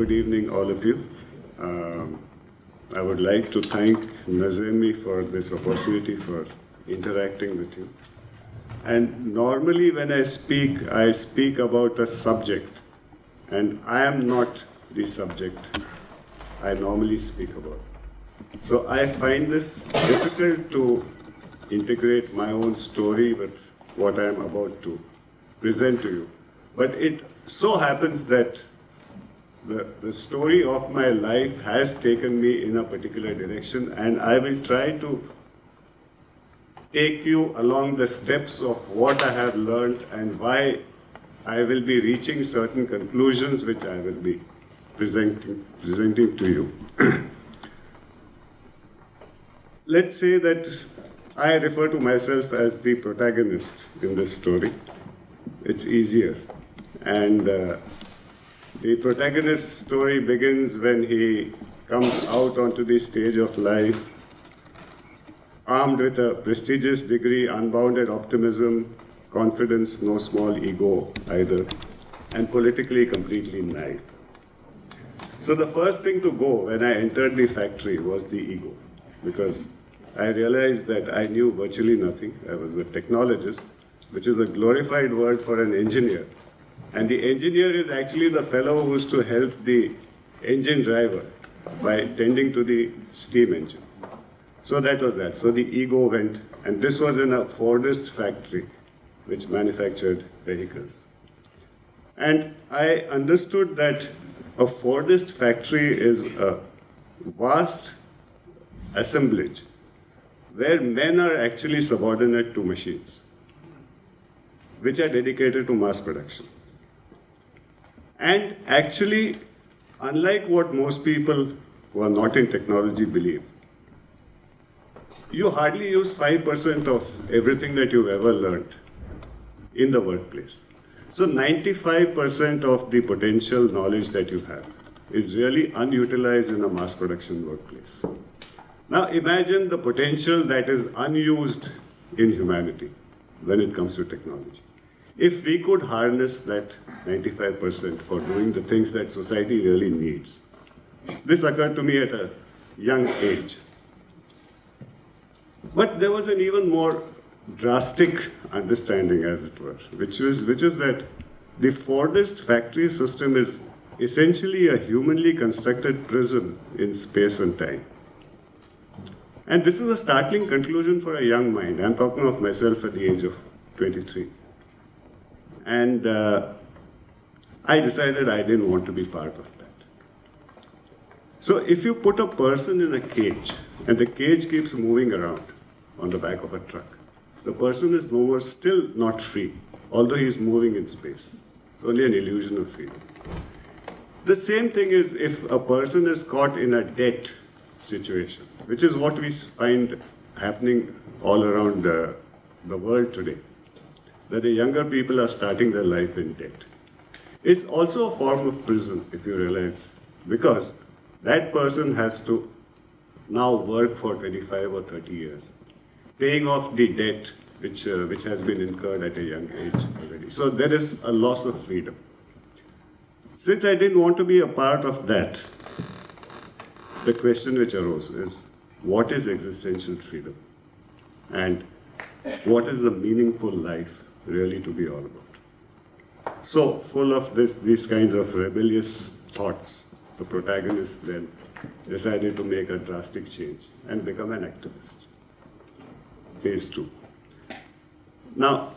good evening, all of you. I would like to thank Nazemi for this opportunity for interacting with you. And normally when I speak about a subject, and I am not the subject I normally speak about. So I find this difficult to integrate my own story with what I am about to present to you. But it so happens that the story of my life has taken me in a particular direction, and I will try to take you along the steps of what I have learned and why I will be reaching certain conclusions which I will be presenting to you. Let's say that I refer to myself as the protagonist in this story. It's easier. And the protagonist's story begins when he comes out onto the stage of life, armed with a prestigious degree, unbounded optimism, confidence, no small ego either, and politically completely naive. So the first thing to go when I entered the factory was the ego, because I realized that I knew virtually nothing. I was a technologist, which is a glorified word for an engineer. And the engineer is actually the fellow who's to help the engine driver by tending to the steam engine. So that was that. So the ego went, and this was in a Fordist factory, which manufactured vehicles. And I understood that a Fordist factory is a vast assemblage where men are actually subordinate to machines, which are dedicated to mass production. And actually, unlike what most people who are not in technology believe, you hardly use 5% of everything that you've ever learned in the workplace. So 95% of the potential knowledge that you have is really unutilized in a mass production workplace. Now imagine the potential that is unused in humanity when it comes to technology. If we could harness that 95% for doing the things that society really needs. This occurred to me at a young age. But there was an even more drastic understanding, as it were, which is that the Fordist factory system is essentially a humanly constructed prison in space and time. And this is a startling conclusion for a young mind. I'm talking of myself at the age of 23. And I decided I didn't want to be part of that. So if you put a person in a cage, and the cage keeps moving around on the back of a truck, the person is no more, still not free, although he is moving in space. It's only an illusion of freedom. The same thing is if a person is caught in a debt situation, which is what we find happening all around the world today, that the younger people are starting their life in debt. It's also a form of prison, if you realize, because that person has to now work for 25 or 30 years, paying off the debt which has been incurred at a young age already. So there is a loss of freedom. Since I didn't want to be a part of that, the question which arose is, what is existential freedom? And what is the meaningful life really to be all about? So, full of these kinds of rebellious thoughts, the protagonist then decided to make a drastic change and become an activist. Phase 2. Now,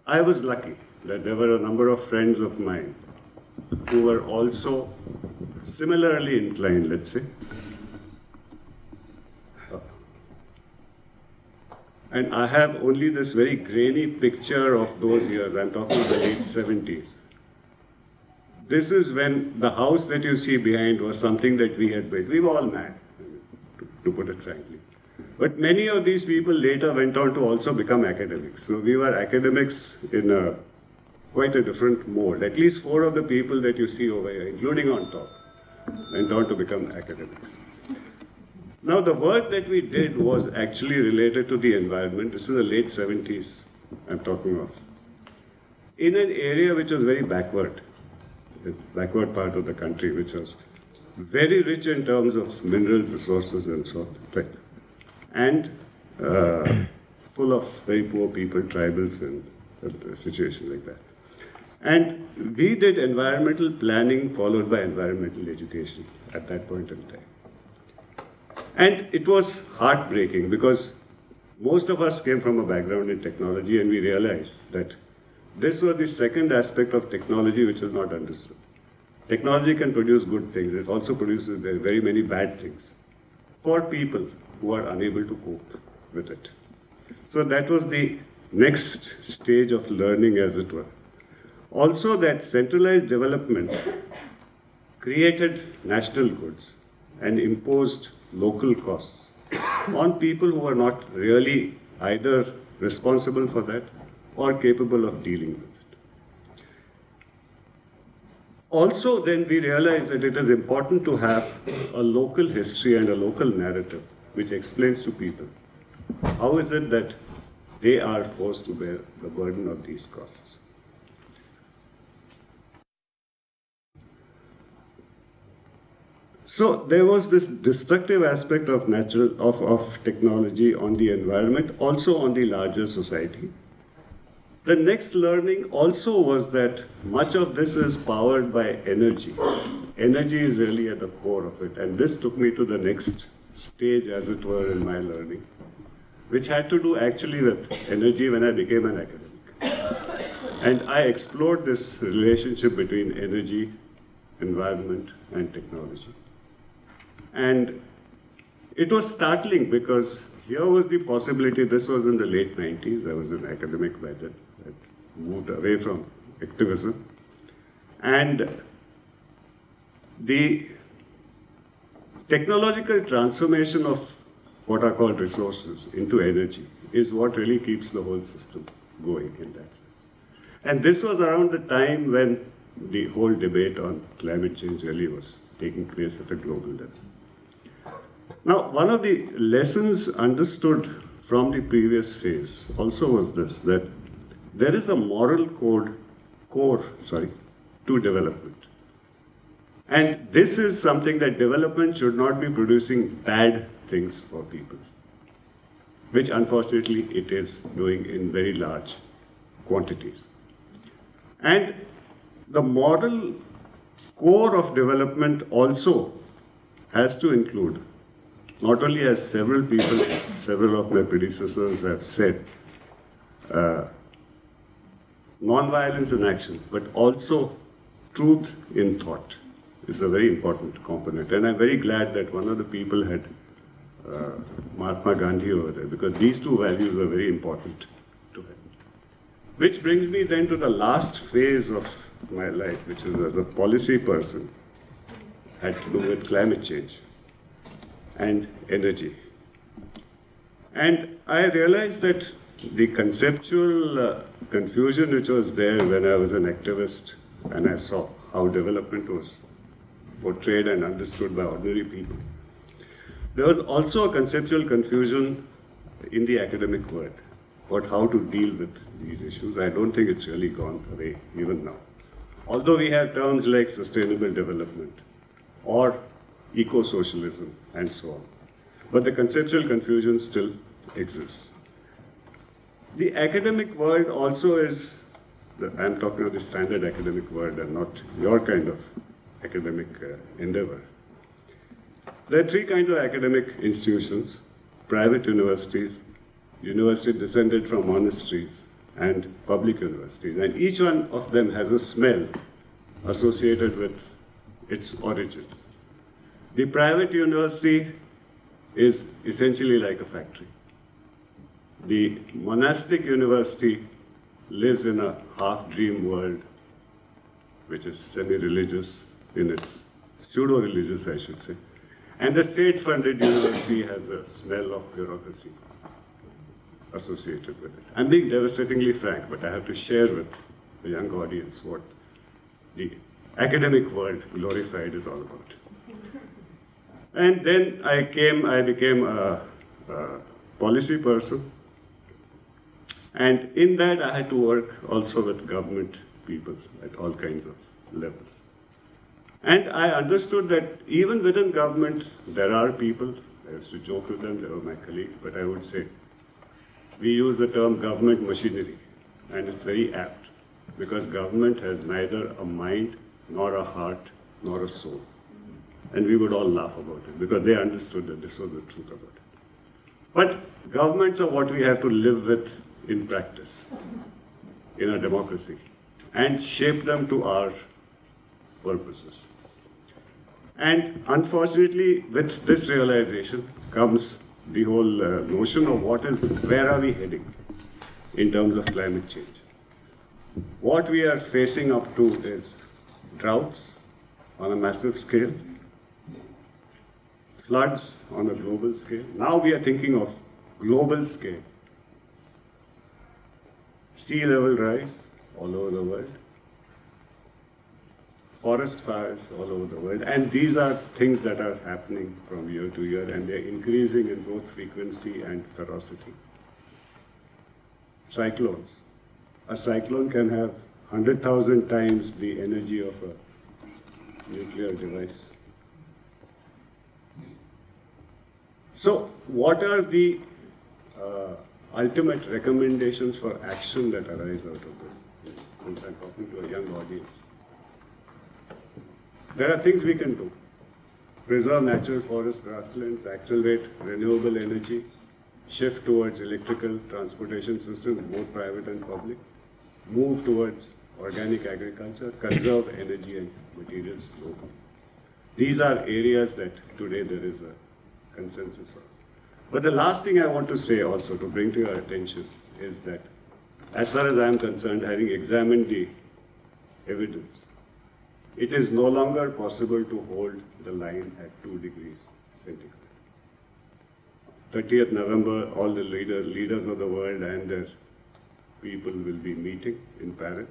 I was lucky that there were a number of friends of mine who were also similarly inclined, let's say. And I have only this very grainy picture of those years. I'm talking the late 70s. This is when the house that you see behind was something that we had built. We were all mad, to put it frankly. But many of these people later went on to also become academics. So we were academics in quite a different mode. At least 4 of the people that you see over here, including on top, went on to become academics. Now the work that we did was actually related to the environment. This is the late 70s I'm talking of. In an area which was very backward, the backward part of the country, which was very rich in terms of mineral resources and so on, right? And full of very poor people, tribals, and a situation like that. And we did environmental planning followed by environmental education at that point in time. And it was heartbreaking because most of us came from a background in technology, and we realized that this was the second aspect of technology which was not understood. Technology can produce good things. It also produces very many bad things for people who are unable to cope with it. So that was the next stage of learning, as it were. Also, that centralized development created national goods and imposed local costs on people who are not really either responsible for that or capable of dealing with it. Also, then we realized that it is important to have a local history and a local narrative which explains to people how is it that they are forced to bear the burden of these costs. So there was this destructive aspect of technology on the environment, also on the larger society. The next learning also was that much of this is powered by energy. Energy is really at the core of it, and this took me to the next stage, as it were, in my learning, which had to do actually with energy when I became an academic. And I explored this relationship between energy, environment, and technology. And it was startling because here was the possibility, this was in the late 90s, I was an academic by then, I moved away from activism. And the technological transformation of what are called resources into energy is what really keeps the whole system going in that sense. And this was around the time when the whole debate on climate change really was taking place at a global level. Now, one of the lessons understood from the previous phase also was this, that there is a moral core to development. And this is something that development should not be producing bad things for people, which unfortunately it is doing in very large quantities. And the moral core of development also has to include, not only as several people, several of my predecessors have said, non-violence in action, but also truth in thought is a very important component. And I'm very glad that one of the people had Mahatma Gandhi over there, because these two values are very important to him. Which brings me then to the last phase of my life, which is as a policy person, had to do with climate change and energy. And I realized that the conceptual confusion which was there when I was an activist and I saw how development was portrayed and understood by ordinary people, there was also a conceptual confusion in the academic world about how to deal with these issues. I don't think it's really gone away even now. Although we have terms like sustainable development or eco-socialism and so on. But the conceptual confusion still exists. The academic world also is, I'm talking of the standard academic world and not your kind of academic endeavor. There are three kinds of academic institutions: private universities, universities descended from monasteries, and public universities. And each one of them has a smell associated with its origins. The private university is essentially like a factory. The monastic university lives in a half-dream world, which is semi-religious in its pseudo-religious, I should say. And the state-funded university has a smell of bureaucracy associated with it. I'm being devastatingly frank, but I have to share with the young audience what the academic world glorified is all about. And then I became a policy person. And in that I had to work also with government people at all kinds of levels. And I understood that even within government, there are people, I used to joke with them, they were my colleagues, but I would say, we use the term government machinery, and it's very apt, because government has neither a mind, nor a heart, nor a soul. And we would all laugh about it, because they understood that this was the truth about it. But governments are what we have to live with in practice, in a democracy, and shape them to our purposes. And unfortunately, with this realization comes the whole notion of where are we heading in terms of climate change. What we are facing up to is droughts on a massive scale, floods on a global scale. Now we are thinking of global scale. Sea level rise all over the world, forest fires all over the world, and these are things that are happening from year to year, and they're increasing in both frequency and ferocity. Cyclones. A cyclone can have 100,000 times the energy of a nuclear device. So, what are the ultimate recommendations for action that arise out of this? Since I'm talking to a young audience. There are things we can do. Preserve natural forest grasslands, accelerate renewable energy, shift towards electrical transportation systems, both private and public, move towards organic agriculture, conserve energy and materials locally. These are areas that today there is a consensus on. But the last thing I want to say also, to bring to your attention, is that as far as I am concerned, having examined the evidence, it is no longer possible to hold the line at 2 degrees centigrade. 30th November, all the leaders of the world and their people will be meeting in Paris.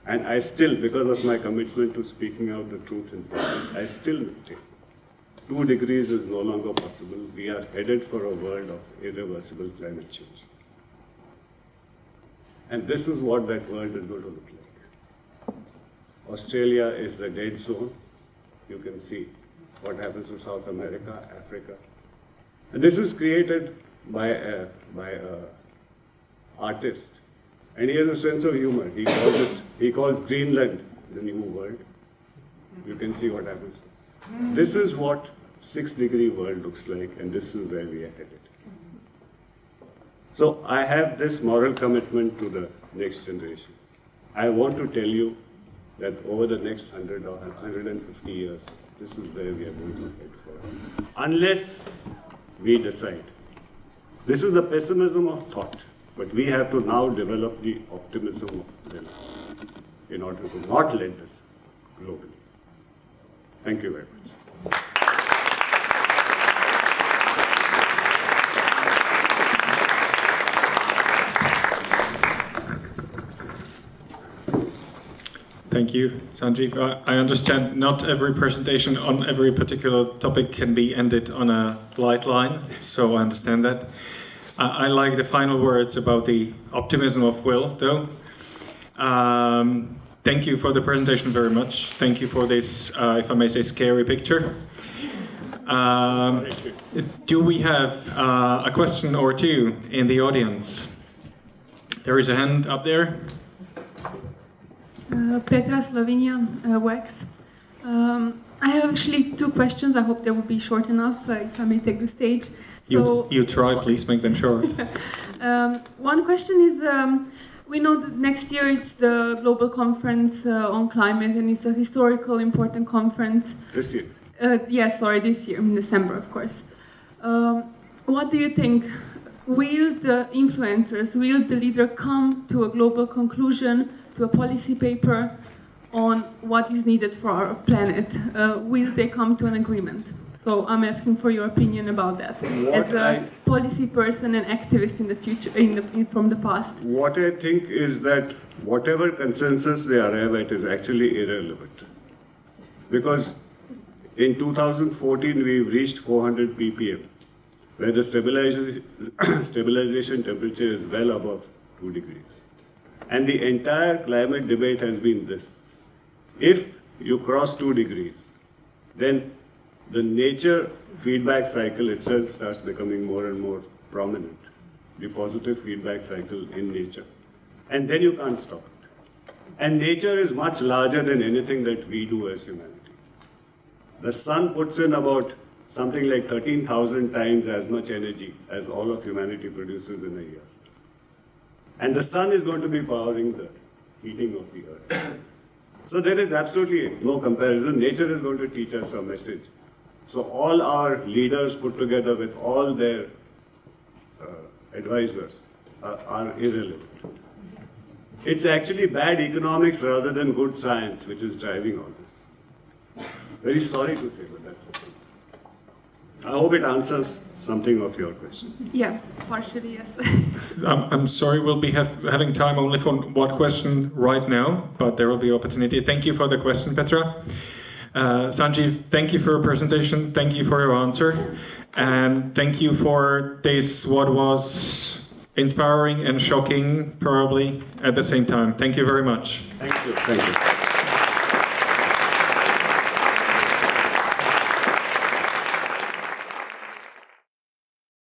And I still, because of my commitment to speaking out the truth in public, I still maintain 2 degrees is no longer possible. We are headed for a world of irreversible climate change. And this is what that world is going to look like. Australia is the dead zone. You can see what happens to South America, Africa. And this is created by a artist. And he has a sense of humor. He calls Greenland the new world. You can see what happens. This is what 6-degree world looks like, and this is where we are headed. So I have this moral commitment to the next generation. I want to tell you that over the next 100 or 150 years, this is where we are going to head for. Unless we decide. This is the pessimism of thought, but we have to now develop the optimism of will in order to not let this globally. Thank you very much. Thank you, Sanjeev. I understand not every presentation on every particular topic can be ended on a light line, so I understand that. I like the final words about the optimism of will, though. Thank you for the presentation very much. Thank you for this, if I may say, scary picture. Do we have a question or two in the audience? There is a hand up there. Petra, Slovenia, WEX. I have actually 2 questions. I hope they will be short enough, if I may take the stage. You try, please make them short. One question is, we know that next year it's the global conference on climate, and it's a historical, important conference. This year? This year, in December, of course. What do you think? Will the influencers, will the leader come to a global conclusion, to a policy paper on what is needed for our planet? Will they come to an agreement? So I'm asking for your opinion about that. As a policy person and activist in the future, from the past. What I think is that whatever consensus they arrive at is actually irrelevant. Because in 2014 we've reached 400 ppm, where the stabilization temperature is well above 2 degrees. And the entire climate debate has been this. If you cross 2 degrees, then the nature feedback cycle itself starts becoming more and more prominent, the positive feedback cycle in nature. And then you can't stop it. And nature is much larger than anything that we do as humanity. The sun puts in about something like 13,000 times as much energy as all of humanity produces in a year. And the sun is going to be powering the heating of the earth. So there is absolutely no comparison. Nature is going to teach us a message. So all our leaders put together with all their advisors are irrelevant. It's actually bad economics rather than good science which is driving all this. Very sorry to say, but that's the thing. I hope it answers something of your question. Yeah, partially, yes. I'm sorry, we'll be having time only for one question right now, but there will be opportunity. Thank you for the question, Petra. Sanjeev, thank you for your presentation. Thank you for your answer. And thank you for this, what was inspiring and shocking, probably, at the same time. Thank you very much. Thank you. Thank you.